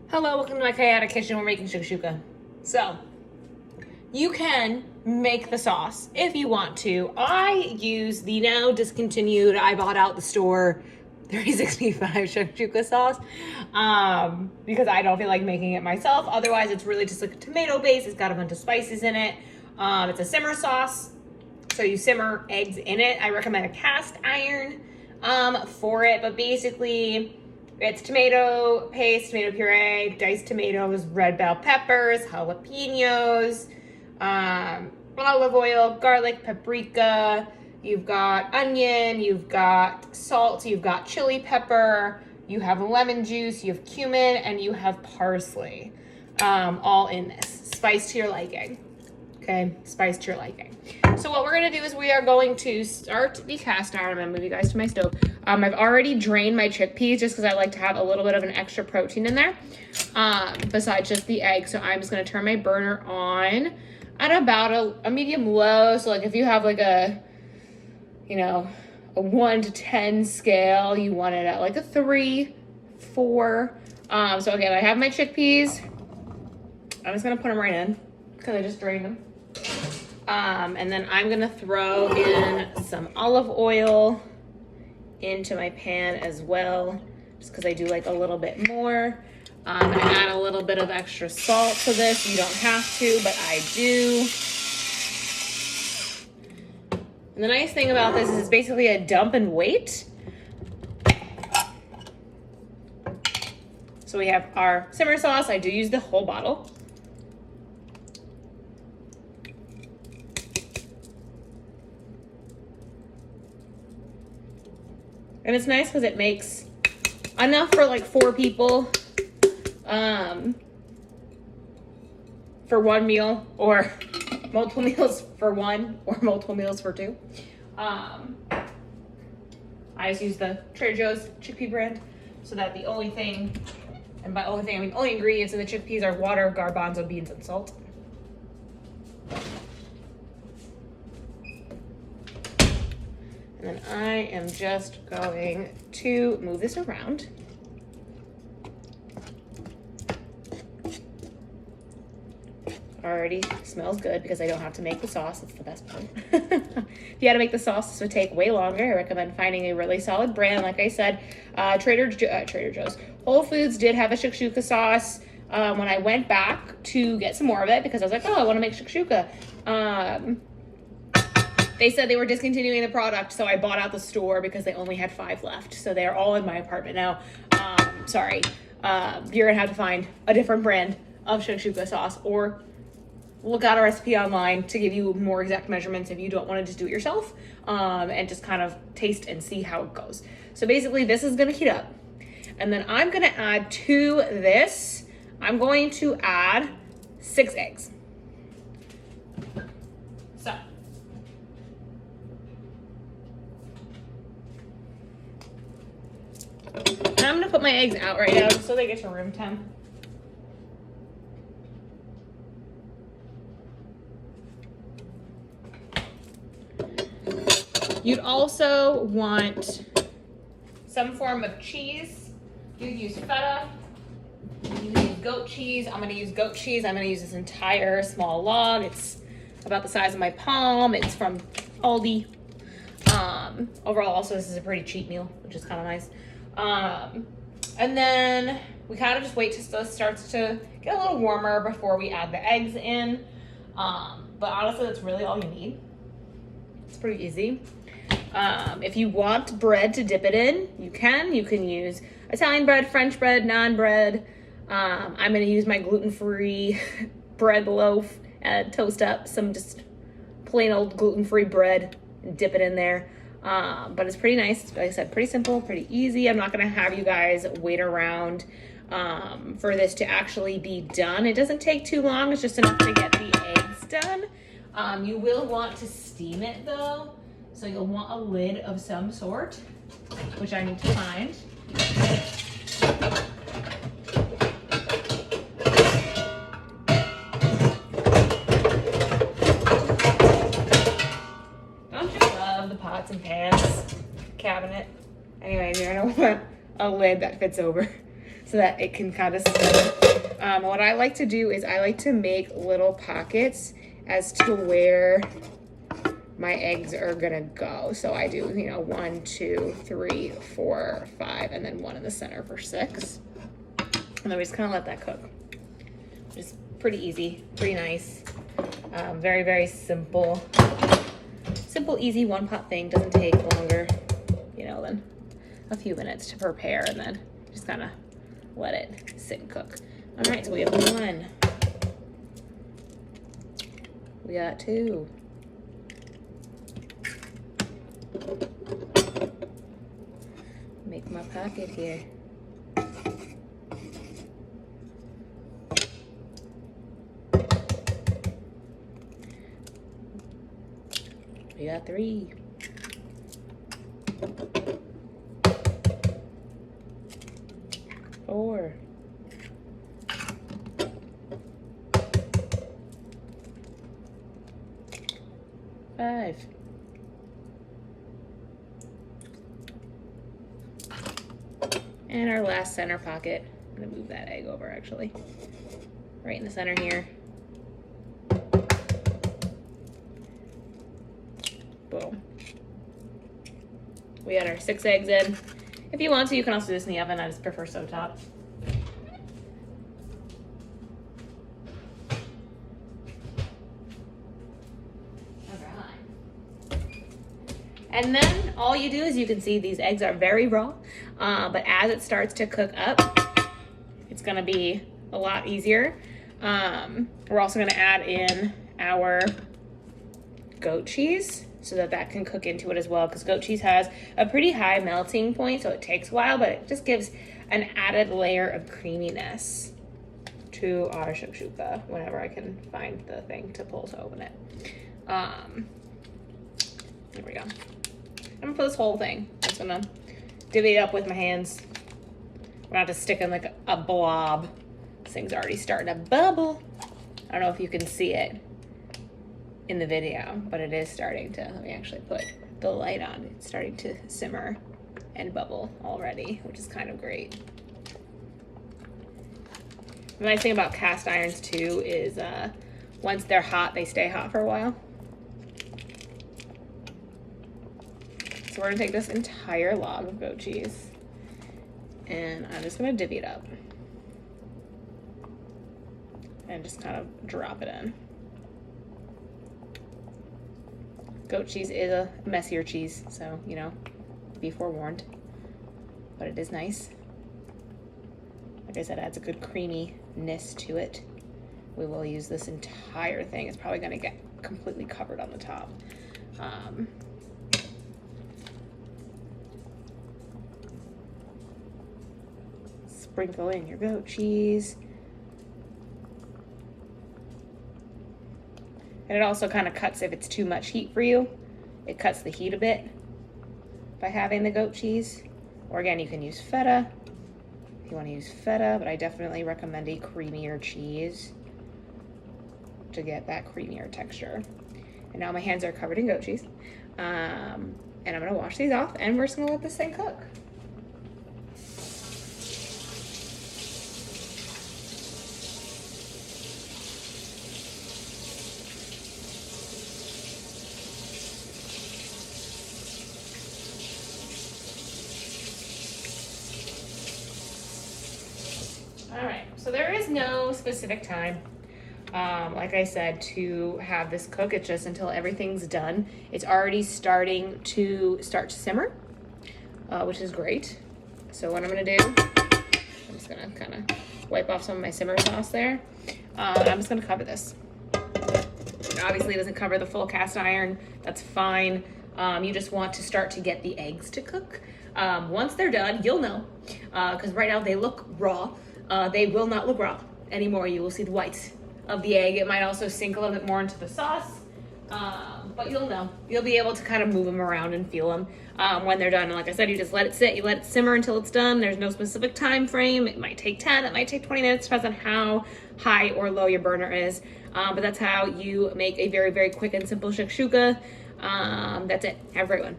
Hello, welcome to my chaotic kitchen. We're making shakshuka. So, you can make the sauce if you want to. I use the now discontinued, I bought out the store 365 shakshuka sauce because I don't feel like making it myself. Otherwise, it's really just like a tomato base. It's got a bunch of spices in it. It's a simmer sauce, so you simmer eggs in it. I recommend a cast iron for it, but basically it's tomato paste, tomato puree, diced tomatoes, red bell peppers, jalapenos, olive oil, garlic, paprika. You've got onion, you've got salt, you've got chili pepper, you have lemon juice, you have cumin, and you have parsley, all in this. Spice to your liking. Okay, spice to your liking. So what we're gonna do is we are going to start the cast iron. I'm gonna move you guys to my stove. I've already drained my chickpeas just because I like to have a little bit of an extra protein in there, besides just the egg. So I'm just gonna turn my burner on at about a medium low. So like if you have like a 1 to 10 scale, you want it at like a 3, 4. So again, I have my chickpeas. I'm just gonna put them right in because I just drained them. And then I'm gonna throw in some olive oil into my pan as well, just because I do like a little bit more. I'm gonna add a little bit of extra salt to this. You don't have to, but I do. And the nice thing about this is it's basically a dump and wait. So we have our simmer sauce. I do use the whole bottle. And it's nice because it makes enough for like 4 people for one meal, or multiple meals for 1, or multiple meals for 2. I just use the Trader Joe's chickpea brand, so that the only thing, and by only thing I mean only ingredients in the chickpeas are water, garbanzo beans, and salt. And then I am just going to move this around. Already smells good because I don't have to make the sauce. It's the best part. If you had to make the sauce, this would take way longer. I recommend finding a really solid brand. Like I said, Trader Joe's. Whole Foods did have a shakshuka sauce when I went back to get some more of it because I was like, oh, I want to make shakshuka. They said they were discontinuing the product, so I bought out the store because they only had 5 left. So they're all in my apartment now. Sorry. You're gonna have to find a different brand of shakshuka sauce, or look out a recipe online to give you more exact measurements if you don't want to just do it yourself, and just kind of taste and see how it goes. So basically this is gonna heat up, and then I'm gonna add to this, I'm going to add 6 eggs. So and I'm gonna put my eggs out right now just so they get to room temp. You'd also want some form of cheese. You can use feta. You can use goat cheese. I'm gonna use goat cheese. I'm gonna use this entire small log. It's about the size of my palm. It's from Aldi. Overall, also, this is a pretty cheap meal, which is kind of nice. And then we kind of just wait till this starts to get a little warmer before we add the eggs in. But honestly, that's really all you need. It's pretty easy. If you want bread to dip it in, you can. You can use Italian bread, French bread, naan bread. I'm going to use my gluten-free bread loaf and toast up some just plain old gluten-free bread and dip it in there. But it's pretty nice. Like I said, pretty simple, pretty easy. I'm not going to have you guys wait around for this to actually be done. It doesn't take too long. It's just enough to get the eggs done. You will want to steam it though. So you'll want a lid of some sort, which I need to find. Don't you love the pots and pans cabinet? Anyway, you're gonna want a lid that fits over. so that it can kind of simmer. What I like to do is I like to make little pockets as to where my eggs are gonna go. So I do, 1, 2, 3, 4, 5, and then one in the center for 6. And then we just kind of let that cook. Just pretty easy, pretty nice. Very, very simple. Simple, easy one-pot thing. Doesn't take longer, than a few minutes to prepare, and then just kind of let it sit and cook. All right, so we have 1. We got 2. Make my pocket here. We got 3. 4. 5. And our last center pocket. I'm gonna move that egg over actually. Right in the center here. Boom. We got our 6 eggs in. If you want to, you can also do this in the oven. I just prefer stovetop. And then all you do is, you can see these eggs are very raw, but as it starts to cook up, it's gonna be a lot easier. We're also gonna add in our goat cheese so that can cook into it as well, because goat cheese has a pretty high melting point, so it takes a while, but it just gives an added layer of creaminess to our shakshuka whenever I can find the thing to pull to open it. There we go. I'm gonna put this whole thing. I'm just gonna divvy it up with my hands. We're not just sticking like a blob. This thing's already starting to bubble. I don't know if you can see it in the video, but it is starting to. Let me actually put the light on. It's starting to simmer and bubble already, which is kind of great. The nice thing about cast irons too is once they're hot, they stay hot for a while. So we're gonna take this entire log of goat cheese and I'm just gonna divvy it up and just kind of drop it in. Goat cheese is a messier cheese, so, be forewarned, but it is nice. Like I said, it adds a good creaminess to it. We will use this entire thing. It's probably gonna get completely covered on the top. Sprinkle in your goat cheese. And it also kind of cuts if it's too much heat for you. It cuts the heat a bit by having the goat cheese. Or again, you can use feta if you want to use feta, but I definitely recommend a creamier cheese to get that creamier texture. And now my hands are covered in goat cheese. And I'm gonna wash these off and we're just gonna let this thing cook. All right, so there is no specific time, like I said, to have this cook. It's just until everything's done. It's already starting to simmer, which is great. So what I'm gonna do, I'm just gonna kind of wipe off some of my simmer sauce there. I'm just gonna cover this. Obviously it doesn't cover the full cast iron, that's fine. You just want to start to get the eggs to cook. Once they're done, you'll know, because right now they look raw. They will not look raw anymore. You will see the whites of the egg. It might also sink a little bit more into the sauce, but you'll know. You'll be able to kind of move them around and feel them when they're done. And like I said, you just let it sit. You let it simmer until it's done. There's no specific time frame. It might take 10, it might take 20 minutes, depends on how high or low your burner is. But that's how you make a very, very quick and simple shakshuka. That's it. Have a great one.